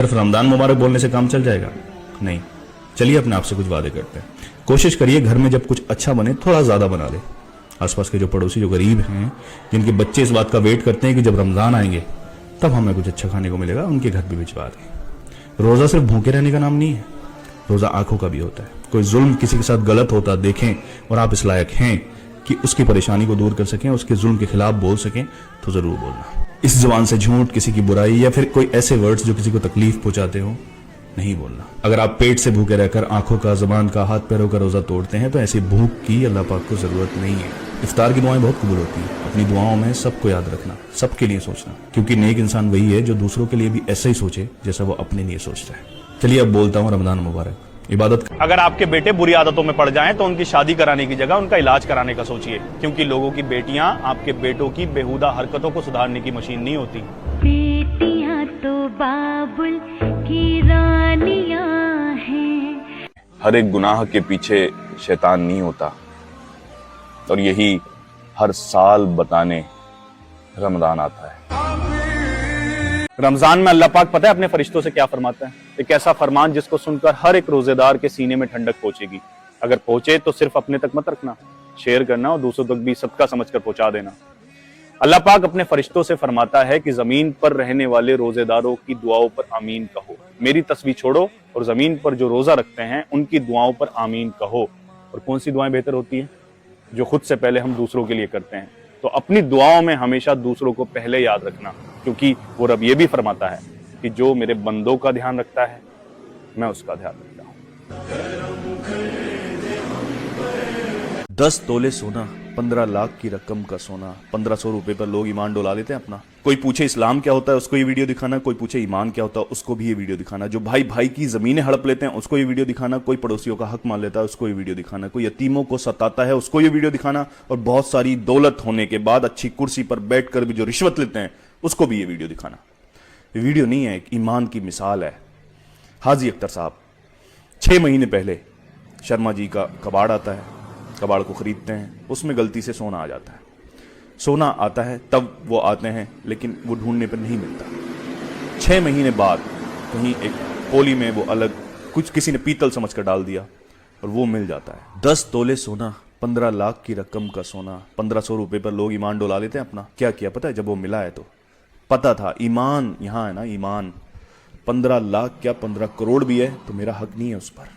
सिर्फ रमजान मुबारक बोलने से काम चल जाएगा? नहीं। चलिए अपने आप से कुछ वादे करते हैं। कोशिश करिए घर में जब कुछ अच्छा बने थोड़ा ज्यादा बना ले। आसपास के जो पड़ोसी जो गरीब हैं, जिनके बच्चे इस बात का वेट करते हैं कि जब रमजान आएंगे तब हमें कुछ अच्छा खाने को मिलेगा, उनके घर भी भिजवा दें। रोजा सिर्फ भूखे रहने का नाम नहीं है, रोजा आंखों का भी होता है। कोई जुल्म किसी के साथ गलत होता देखें और आप इस लायक हैं कि उसकी परेशानी को दूर कर सकें, उसके जुल्म के खिलाफ बोल सकें, तो जरूर बोलना। इस जुबान से झूठ, किसी की बुराई या फिर कोई ऐसे वर्ड्स जो किसी को तकलीफ पहुंचाते हो, नहीं बोलना। अगर आप पेट से भूखे रहकर आंखों का, जुबान का, हाथ पैरों का रोजा तोड़ते हैं तो ऐसी भूख की अल्लाह पाक को जरूरत नहीं है। इफ्तार की दुआएं बहुत कबूल होती हैं। अपनी दुआओं में सबको याद रखना, सबके लिए सोचना, क्योंकि नेक इंसान वही है जो दूसरों के लिए भी ऐसा ही सोचे जैसा वो अपने लिए सोचता है। चलिए अब बोलता हूँ रमजान मुबारक। इबादत। अगर आपके बेटे बुरी आदतों में पड़ जाएं तो उनकी शादी कराने की जगह उनका इलाज कराने का सोचिए, क्योंकि लोगों की बेटियां आपके बेटों की बेहुदा हरकतों को सुधारने की मशीन नहीं होती। बेटियां तो बाबुल की रानियां हैं। हर एक गुनाह के पीछे शैतान नहीं होता, और यही हर साल बताने रमजान आता है। रमजान में अल्लाह पाक पता है अपने फरिश्तों से क्या फरमाता है? एक ऐसा फरमान जिसको सुनकर हर एक रोजेदार के सीने में ठंडक पहुंचेगी। अगर पहुंचे तो सिर्फ अपने तक मत रखना, शेयर करना और दूसरों तक भी सबका समझकर पहुंचा देना। अल्लाह पाक अपने फरिश्तों से फरमाता है कि जमीन पर रहने वाले रोजेदारों की दुआओं पर आमीन कहो। मेरी तस्वीर छोड़ो और जमीन पर जो रोजा रखते हैं उनकी दुआओं पर आमीन कहो। और कौन सी दुआएं बेहतर होती हैं? जो खुद से पहले हम दूसरों के लिए करते हैं। तो अपनी दुआओं में हमेशा दूसरों को पहले याद रखना, क्योंकि वो रब ये भी फरमाता है कि जो मेरे बंदों का ध्यान रखता है मैं उसका ध्यान रखता हूँ। 10 तोले सोना, 15 लाख की रकम का सोना, 1500 रुपए पर लोग ईमान डोला लेते हैं अपना। कोई पूछे इस्लाम क्या होता है, उसको ये वीडियो दिखाना। कोई पूछे ईमान क्या होता है, उसको भी ये वीडियो दिखाना। जो भाई भाई की जमीनें हड़प लेते हैं उसको ये वीडियो दिखाना। कोई पड़ोसियों का हक मान लेता है उसको ये वीडियो दिखाना। कोई यतीमों को सताता है उसको ये वीडियो दिखाना। और बहुत सारी दौलत होने के बाद अच्छी कुर्सी पर बैठकर भी जो रिश्वत लेते हैं उसको भी ये वीडियो दिखाना। ये वीडियो नहीं है, एक ईमान की मिसाल है। हाजी अख्तर साहब 6 महीने पहले शर्मा जी का कबाड़ आता है, कबाड़ को खरीदते हैं, उसमें गलती से सोना आ जाता है। सोना आता है तब वो आते हैं, लेकिन वो ढूंढने पर नहीं मिलता। 6 महीने बाद कहीं एक कोली में वो अलग कुछ किसी ने पीतल समझकर डाल दिया और वो मिल जाता है। 10 तोले सोना, 15 लाख की रकम का सोना, 1500 रुपए पर लोग ईमान डोला लेते हैं अपना। क्या किया पता है? जब वो मिला है तो पता था ईमान यहां है ना, ईमान 15 लाख क्या 15 करोड़ भी है तो मेरा हक नहीं है उस पर।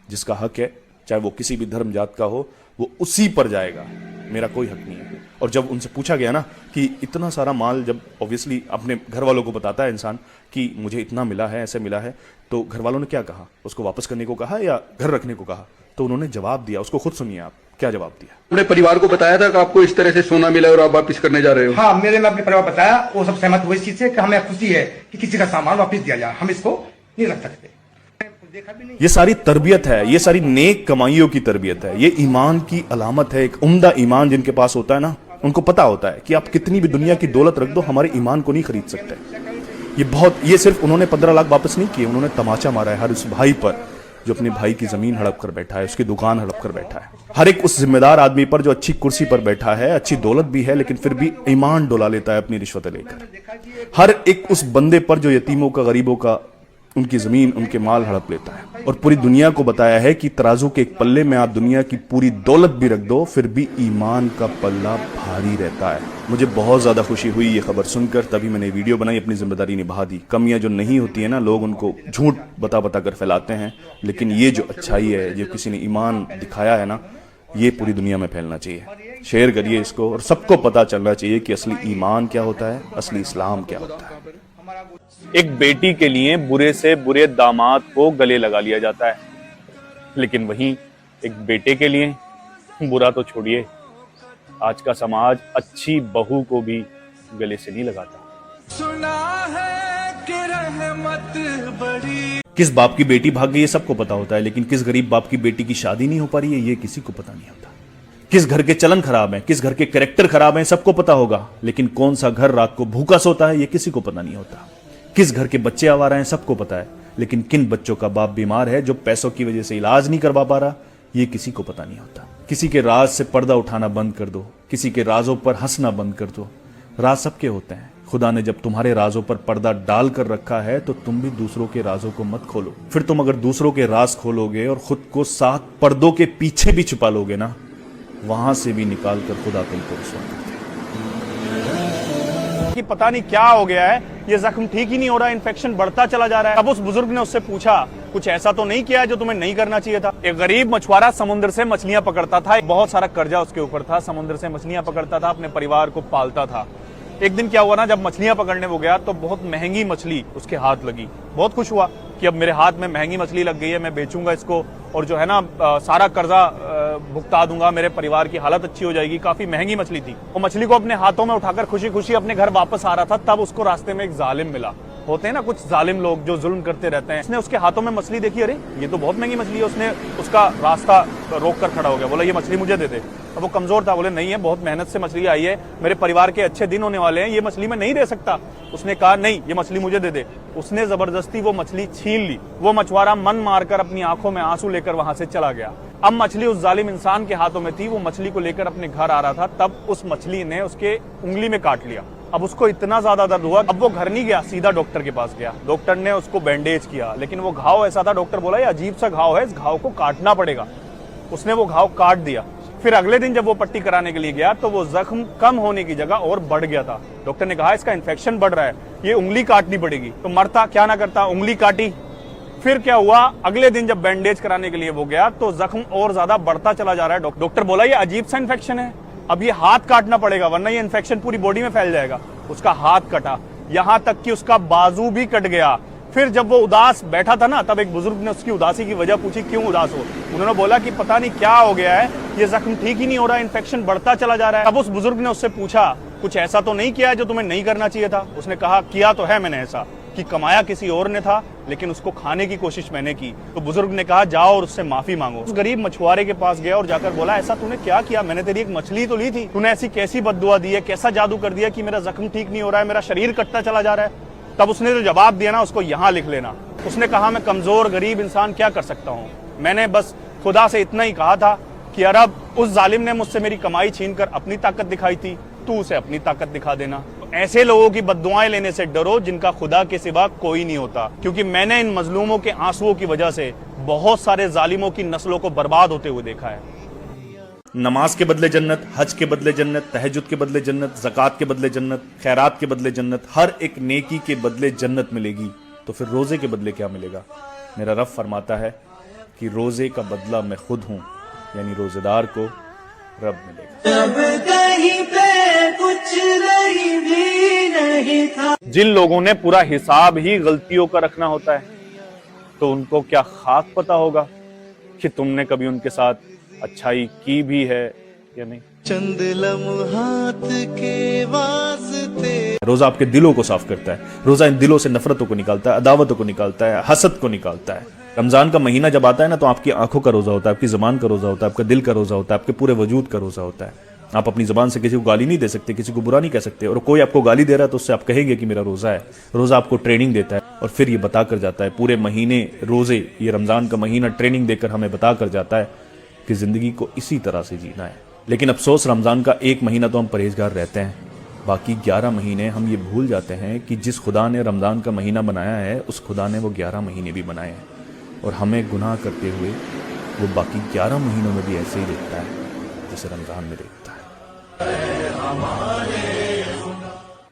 जिसका हक है चाहे वो किसी भी धर्म जात का हो, वो उसी पर जाएगा, मेरा कोई हक नहीं है। और जब उनसे पूछा गया ना कि इतना सारा माल, जब ऑब्वियसली अपने घर वालों को बताता है इंसान कि मुझे इतना मिला है, ऐसे मिला है, तो घर वालों ने क्या कहा? उसको वापस करने को कहा या घर रखने को कहा? तो उन्होंने जवाब दिया, उसको खुद सुनिए आप क्या जवाब दिया। अपने परिवार को बताया था कि आपको इस तरह से सोना मिला और आप वापस करने जा रहे हो? हाँ, मैंने अपने परिवार को बताया, वो सब सहमत हुए इस चीज से कि हमें खुशी है कि किसी का सामान वापस दिया जाए, हम इसको नहीं रख सकते। देखा भी नहीं। ये सारी तरबियत है, ये सारी नेक कमाइयों की तरबियत है, ये ईमान की अलामत है। एक उम्दा ईमान जिनके पास होता है ना, उनको पता होता है कि आप कितनी भी दुनिया की दौलत रख दो, हमारे ईमान को नहीं खरीद सकते। ये सिर्फ उन्होंने 15 लाख वापस नहीं किए, उन्होंने तमाचा मारा है हर उस भाई पर जो अपने भाई की जमीन हड़प कर बैठा है, उसकी दुकान हड़प कर बैठा है। हर एक उस जिम्मेदार आदमी पर जो अच्छी कुर्सी पर बैठा है, अच्छी दौलत भी है, लेकिन फिर भी ईमान डोला लेता है अपनी रिश्वतें लेकर। हर एक उस बंदे पर जो यतीमों का, गरीबों का, उनकी जमीन, उनके माल हड़प लेता है। और पूरी दुनिया को बताया है कि तराजू के एक पल्ले में आप दुनिया की पूरी दौलत भी रख दो, फिर भी ईमान का पल्ला भारी रहता है। मुझे बहुत ज्यादा खुशी हुई ये खबर सुनकर, तभी मैंने वीडियो बनाई, अपनी जिम्मेदारी निभा दी। कमियां जो नहीं होती है ना, लोग उनको झूठ बता बता कर फैलाते हैं, लेकिन ये जो अच्छाई है, जो किसी ने ईमान दिखाया है ना, ये पूरी दुनिया में फैलना चाहिए। शेयर करिए इसको और सबको पता चलना चाहिए कि असली ईमान क्या होता है, असली इस्लाम क्या होता है। एक बेटी के लिए बुरे से बुरे दामाद को गले लगा लिया जाता है, लेकिन वहीं एक बेटे के लिए बुरा तो छोड़िए, आज का समाज अच्छी बहू को भी गले से नहीं लगाता। सुना है कि रहमत बड़ी। किस बाप की बेटी भाग गई है सबको पता होता है, लेकिन किस गरीब बाप की बेटी की शादी नहीं हो पा रही है ये किसी को पता नहीं होता। किस घर के चलन खराब है, किस घर के कैरेक्टर खराब है सबको पता होगा, लेकिन कौन सा घर रात को भूखा सोता है ये किसी को पता नहीं होता। किस घर के बच्चे आवारा हैं सबको पता है, लेकिन किन बच्चों का बाप बीमार है जो पैसों की वजह से इलाज नहीं करवा पा रहा ये किसी को पता नहीं होता। किसी के राज से पर्दा उठाना बंद कर दो, किसी के राजों पर हंसना बंद कर दो। राज सबके होते हैं, खुदा ने जब तुम्हारे राजों पर पर्दा डाल कर रखा है तो तुम भी दूसरों के राजों को मत खोलो। फिर तुम अगर दूसरों के राज खोलोगे और खुद को 7 पर्दों के पीछे भी छुपा लोगे ना, वहां से भी निकाल कर खुदा तुमको रुसवा कर देगा। कि पता नहीं क्या हो गया है, ये जख्म ठीक ही नहीं हो रहा, इन्फेक्शन बढ़ता चला जा रहा है। अब उस बुजुर्ग ने उससे पूछा, कुछ ऐसा तो नहीं किया है जो तुम्हें नहीं करना चाहिए था? एक गरीब मछुआरा समुद्र से मछलियां पकड़ता था, बहुत सारा कर्जा उसके ऊपर था, समुद्र से मछलियां पकड़ता था, अपने परिवार को पालता था। एक दिन क्या हुआ ना, जब मछलियां पकड़ने वो गया तो बहुत महंगी मछली उसके हाथ लगी। बहुत खुश हुआ कि अब मेरे हाथ में महंगी मछली लग गई है, मैं बेचूंगा इसको और जो है ना सारा कर्जा भुगता दूंगा, मेरे परिवार की हालत अच्छी हो जाएगी। काफी महंगी मछली थी। वो मछली को अपने हाथों में उठाकर खुशी खुशी अपने घर वापस आ रहा था, तब उसको रास्ते में एक जालिम मिला। होते हैं ना कुछ जालिम लोग जो जुल्म करते रहते हैं। उसने उसके हाथों में मछली देखी, अरे ये तो बहुत महंगी मछली है। उसने उसका रास्ता रोक कर खड़ा हो गया, बोला ये मछली मुझे दे दे। अब वो कमजोर था, बोले नहीं है, बहुत मेहनत से मछली आई है, मेरे परिवार के अच्छे दिन होने वाले हैं, ये मछली मैं नहीं दे सकता। उसने कहा नहीं, ये मछली मुझे दे दे। उसने जबरदस्ती वो मछली छीन ली। वो मछुआरा मन मारकर अपनी आंखों में आंसू लेकर वहां से चला गया। अब मछली उस जालिम इंसान के हाथों में थी। वो मछली को लेकर अपने घर आ रहा था, तब उस मछली ने उसके उंगली में काट लिया। अब उसको इतना ज्यादा दर्द हुआ, अब वो घर नहीं गया, सीधा डॉक्टर के पास गया। डॉक्टर ने उसको बैंडेज किया, लेकिन वो घाव ऐसा था, डॉक्टर बोला ये अजीब सा घाव है, इस घाव को काटना पड़ेगा। उसने वो घाव काट दिया। फिर अगले दिन जब वो पट्टी कराने के लिए गया तो वो जख्म कम होने की जगह और बढ़ गया था। डॉक्टर ने कहा इसका इन्फेक्शन बढ़ रहा है, ये उंगली काटनी पड़ेगी। तो मरता क्या ना करता, उंगली काटी। फिर क्या हुआ, अगले दिन जब बैंडेज कराने के लिए वो गया तो जख्म और ज्यादा बढ़ता चला जा रहा है। डॉक्टर बोला ये अजीब सा इन्फेक्शन है, अब ये हाथ काटना पड़ेगा वरना ये इन्फेक्शन पूरी बॉडी में फैल जाएगा। उसका हाथ कटा, यहां तक कि उसका बाजू भी कट गया। फिर जब वो उदास बैठा था ना, तब एक बुजुर्ग ने उसकी उदासी की वजह पूछी, क्यों उदास हो? उन्होंने बोला कि पता नहीं क्या हो गया है, ये जख्म ठीक ही नहीं हो रहा, इन्फेक्शन बढ़ता चला जा रहा है। अब उस बुजुर्ग ने उससे पूछा, कुछ ऐसा तो नहीं किया है जो तुम्हें नहीं करना चाहिए था? उसने कहा किया तो है मैंने ऐसा, कि कमाया किसी और ने था लेकिन उसको खाने की कोशिश मैंने की। तो बुजुर्ग ने कहा जाओ और उससे माफी मांगो। उस गरीब मछुआरे के पास गया और जाकर बोला ऐसा तूने क्या किया? मैंने तेरी एक मछली तो ली थी, तूने ऐसी कैसी बद्दुआ दी है, कैसा जादू कर दिया कि मेरा जख्म ठीक नहीं हो रहा है, मेरा शरीर कटता चला जा रहा है? तब उसने जो जवाब दिया ना, उसको यहाँ लिख लेना। उसने कहा मैं कमजोर गरीब इंसान क्या कर सकता हूँ, मैंने बस खुदा से इतना ही कहा था कि अरब उस जालिम ने मुझसे मेरी कमाई छीनकर अपनी ताकत दिखाई थी, तू उसे अपनी ताकत दिखा देना। ऐसे लोगों की बद्दुआएं लेने से डरो जिनका खुदा के सिवा कोई नहीं होता, क्योंकि मैंने इन मजलूमों के आंसुओं की वजह से बहुत सारे जालिमों की नस्लों को बर्बाद होते हुए देखा है। नमाज के बदले जन्नत, हज के बदले जन्नत, तहज्जुद के बदले जन्नत, ज़कात के बदले जन्नत, खैरात के बदले जन्नत, हर एक नेकी के बदले जन्नत मिलेगी। तो फिर रोजे के बदले क्या मिलेगा? मेरा रब फरमाता है कि रोजे का बदला मैं खुद हूं, यानी रोजेदार को रब मिलेगा। जिन लोगों ने पूरा हिसाब ही गलतियों का रखना होता है, तो उनको क्या खाक पता होगा कि तुमने कभी उनके साथ अच्छाई की भी है या नहीं। चंद लम्हात के वास्ते रोजा आपके दिलों को साफ करता है। रोजा इन दिलों से नफरतों को निकालता है, अदावतों को निकालता है, हसद को निकालता है। रमजान का महीना जब आता है ना, तो आपकी आंखों का रोजा होता है, आपकी जुबान का रोजा होता है, आपका दिल का रोजा होता है, आपके पूरे वजूद का रोजा होता है। आप अपनी जुबान से किसी को गाली नहीं दे सकते, किसी को बुरा नहीं कह सकते, और कोई आपको गाली दे रहा है तो उससे आप कहेंगे कि मेरा रोजा है। रोजा आपको ट्रेनिंग देता है और फिर ये बता कर जाता है, पूरे महीने रोजे, ये रमजान का महीना ट्रेनिंग देकर हमें बता कर जाता है कि जिंदगी को इसी तरह से जीना है। लेकिन अफसोस, रमजान का एक महीना तो हम परहेजगार रहते हैं, बाकी 11 महीने हम ये भूल जाते हैं कि जिस खुदा ने रमजान का महीना बनाया है, उस खुदा ने वो 11 महीने भी बनाए हैं, और हमें गुनाह करते हुए वो बाकी 11 महीनों में भी ऐसे ही देखता है जैसे रमजान में देखता है।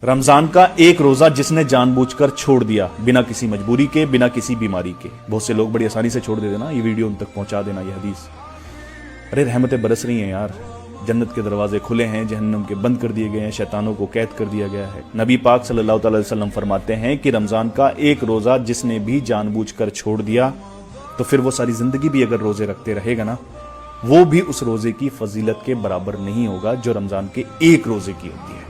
रमजान का एक रोजा जिसने जानबूझकर छोड़ दिया, बिना किसी मजबूरी के, बिना किसी बीमारी के। बहुत से लोग बड़ी आसानी से छोड़ देते ना, ये वीडियो उन तक पहुंचा देना, ये हदीस। अरे रहमतें बरस रही हैं यार, जन्नत के दरवाजे खुले हैं, जहन्नम के बंद कर दिए गए हैं, शैतानों को कैद कर दिया गया है। नबी पाक सल्लल्लाहु अलैहि वसल्लम फरमाते हैं कि रमजान का एक रोजा जिसने भी जानबूझकर छोड़ दिया, तो फिर वो सारी जिंदगी भी अगर रोजे रखते रहेगा ना, वो भी उस रोजे की फजीलत के बराबर नहीं होगा जो रमजान के एक रोजे की होती है।